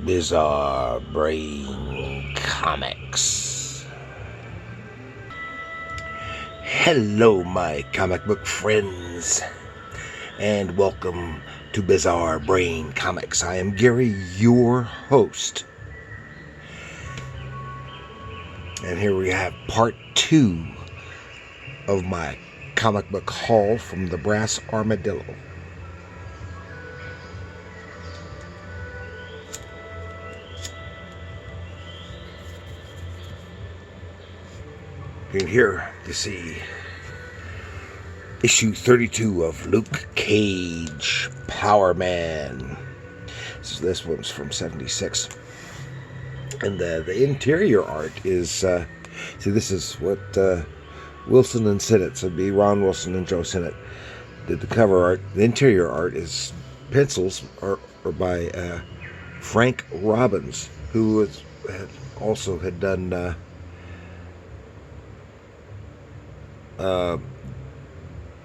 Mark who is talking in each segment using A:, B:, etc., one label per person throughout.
A: Bizarre Brain Comics. Hello, my comic book friends, and welcome to Bizarre Brain Comics. I am Gary, your host. And here we have part 2 of my comic book haul from the Brass Armadillo. And here you see issue 32 of Luke Cage, Power Man. So this one's from 76. And the interior art is, see, this is what Wilson and Sinnott, so it'd be Ron Wilson and Joe Sinnott, did the cover art. The interior art is pencils or by Frank Robbins, who had done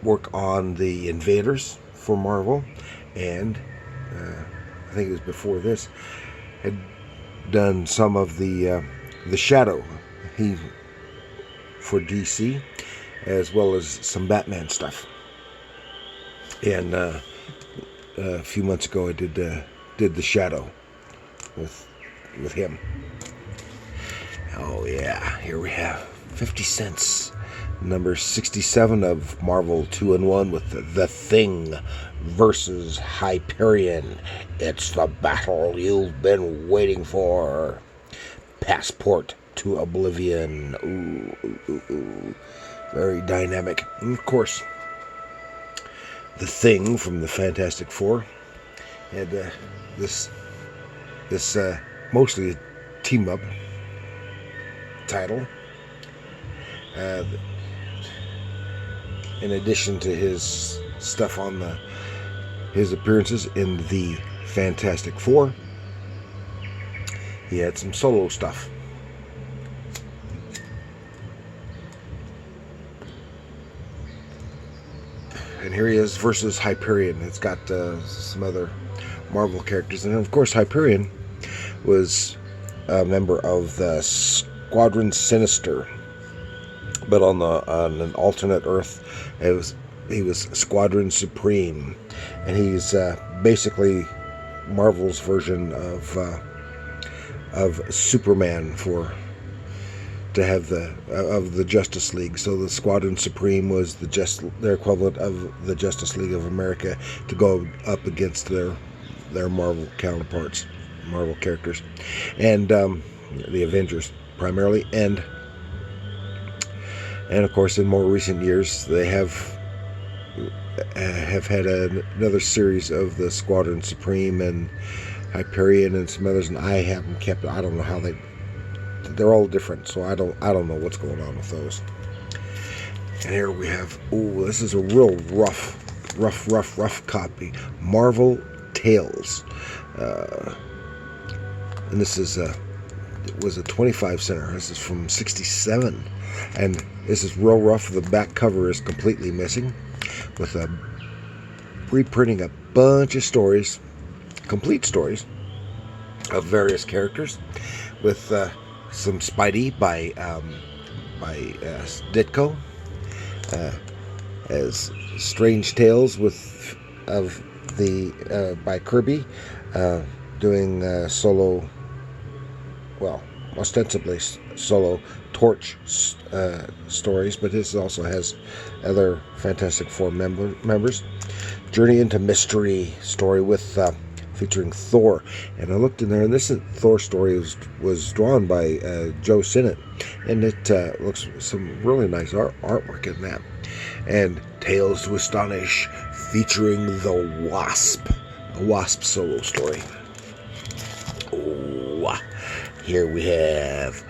A: work on the Invaders for Marvel, and I think it was before this, had done some of the Shadow for DC, as well as some Batman stuff. And a few months ago, I did the Shadow with him. Oh yeah, here we have 50 cents. Number 67 of Marvel 2-in-1 with The Thing versus Hyperion. It's the battle you've been waiting for. Passport to Oblivion. Ooh. Very dynamic. And of course, The Thing from the Fantastic Four had this mostly a team-up title. In addition to his stuff on his appearances in the Fantastic Four, he had some solo stuff. And here he is versus Hyperion. It's got some other Marvel characters, and of course Hyperion was a member of the Squadron Sinister. But on an alternate Earth, he was Squadron Supreme, and he's basically Marvel's version of Superman of the Justice League. So the Squadron Supreme was their equivalent of the Justice League of America, to go up against their Marvel counterparts, Marvel characters, and the Avengers primarily, and of course, in more recent years, they have had another series of the Squadron Supreme and Hyperion and some others, and I haven't kept. I don't know how they're all different, so I don't know what's going on with those. And here we have. Oh, this is a real rough copy. Marvel Tales, and this is it was a 25 center. This is from 67. And this is real rough. The back cover is completely missing, with reprinting a bunch of stories, complete stories of various characters, with some Spidey by Ditko, as Strange Tales by Kirby, doing solo, well, ostensibly solo Torch stories, but this also has other Fantastic Four members. Journey into Mystery story with featuring Thor, and I looked in there, and this Thor story was drawn by Joe Sinnott, and it looks some really nice artwork in that. And Tales to Astonish featuring the Wasp, a Wasp solo story. Oh, here we have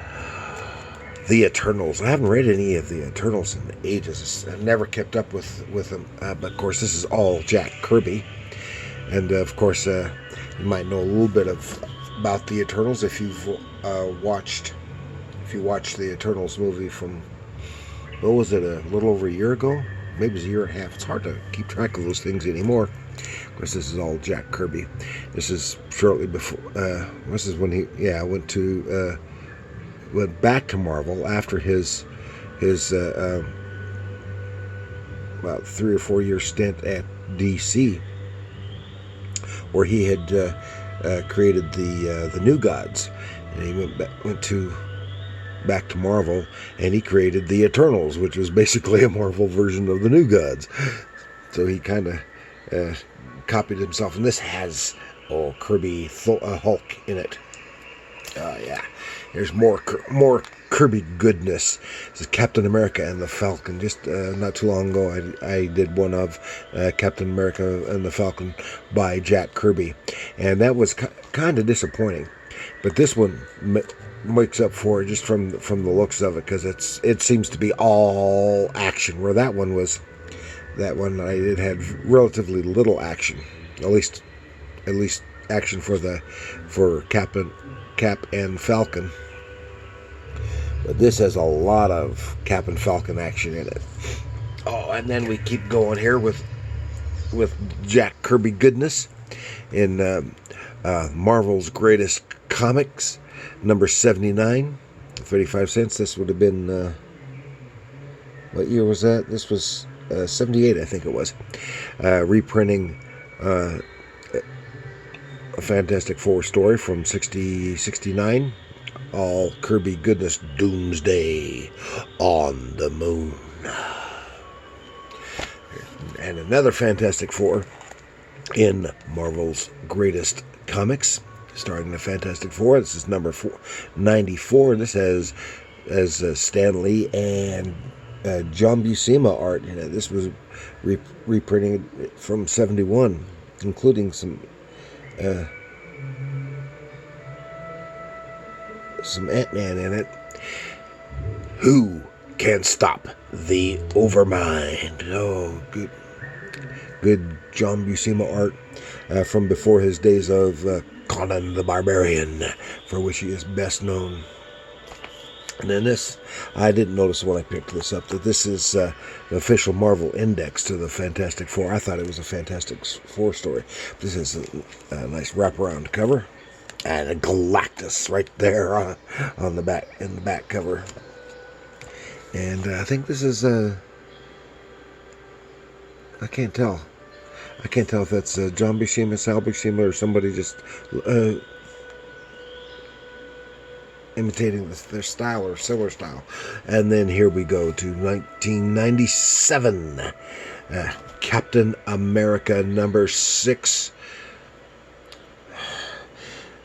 A: The Eternals. I haven't read any of The Eternals in ages. I've never kept up with them. But of course, this is all Jack Kirby. And of course, you might know a little bit about The Eternals if you've watched the Eternals movie from, what was it, a little over a year ago? Maybe it was a year and a half. It's hard to keep track of those things anymore. Of course, this is all Jack Kirby. This is shortly before. This is when he went back to Marvel after his about 3 or 4 year stint at DC, where he had created the New Gods, and he went back to Marvel, and he created the Eternals, which was basically a Marvel version of the New Gods. So he kind of copied himself, and this has Kirby Hulk in it. Yeah, there's more Kirby goodness. This is Captain America and the Falcon. Just not too long ago, I did one of Captain America and the Falcon by Jack Kirby, and that was kind of disappointing. But this one makes up for it just from the looks of it, because it seems to be all action, where that one it had relatively little action, at least action for Cap and Falcon. But this has a lot of Cap and Falcon action in it. Oh, and then we keep going here with Jack Kirby goodness in Marvel's Greatest Comics, number 79, 35 cents. This would have been, what year was that? This was 78, I think it was. Reprinting a Fantastic Four story from 69. All Kirby goodness, Doomsday on the Moon. And another Fantastic Four in Marvel's Greatest Comics, starring the Fantastic Four. This is number 94, and this has Stan Lee and John Buscema art in it. This was reprinting from 71, including some Ant-Man in it. Who can stop the Overmind? Oh, good John Buscema art from before his days of Conan the Barbarian, for which he is best known. And then this, I didn't notice when I picked this up, that this is the official Marvel index to the Fantastic Four. I thought it was a Fantastic Four story. This is a nice wraparound cover, and a Galactus right there on the back, in the back cover. And I think this is I can't tell if that's John Buscema, Sal Buscema, or somebody just imitating their style or similar style. And then here we go to 1997, Captain America number 6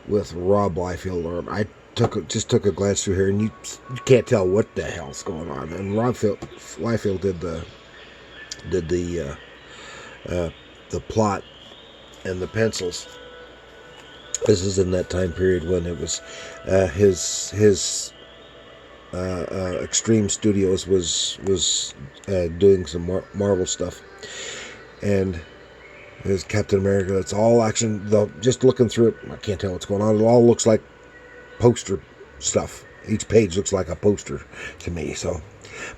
A: with Rob Liefeld. I just took a glance through here, and you can't tell what the hell's going on. And Rob Liefeld did the plot and the pencils. This is in that time period when it was his Extreme Studios was doing some Marvel stuff, and his Captain America. It's all action. Though, just looking through it, I can't tell what's going on. It all looks like poster stuff. Each page looks like a poster to me. So,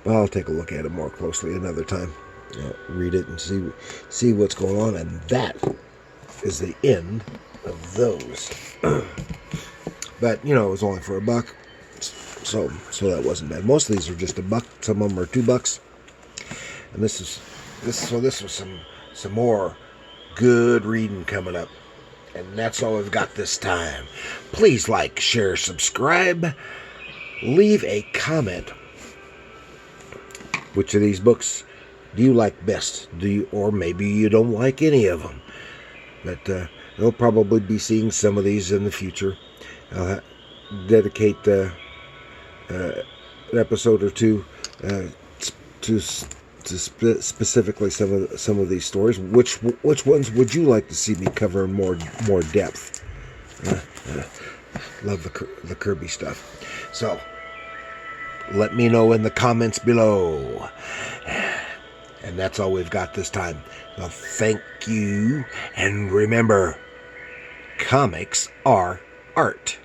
A: but I'll take a look at it more closely another time. Read it and see what's going on. And that is the end of those. But it was only for $1, so that wasn't bad. Most of these are just $1. Some of them are $2. And this was some more good reading coming up. And that's all we've got this time. Please like, share, subscribe. Leave a comment. Which of these books do you like best? Or maybe you don't like any of them. But you'll probably be seeing some of these in the future. I'll dedicate an episode or two to specifically some of these stories. Which ones would you like to see me cover in more depth? Love the Kirby stuff. So let me know in the comments below. And that's all we've got this time. Well, thank you, and remember, comics are art.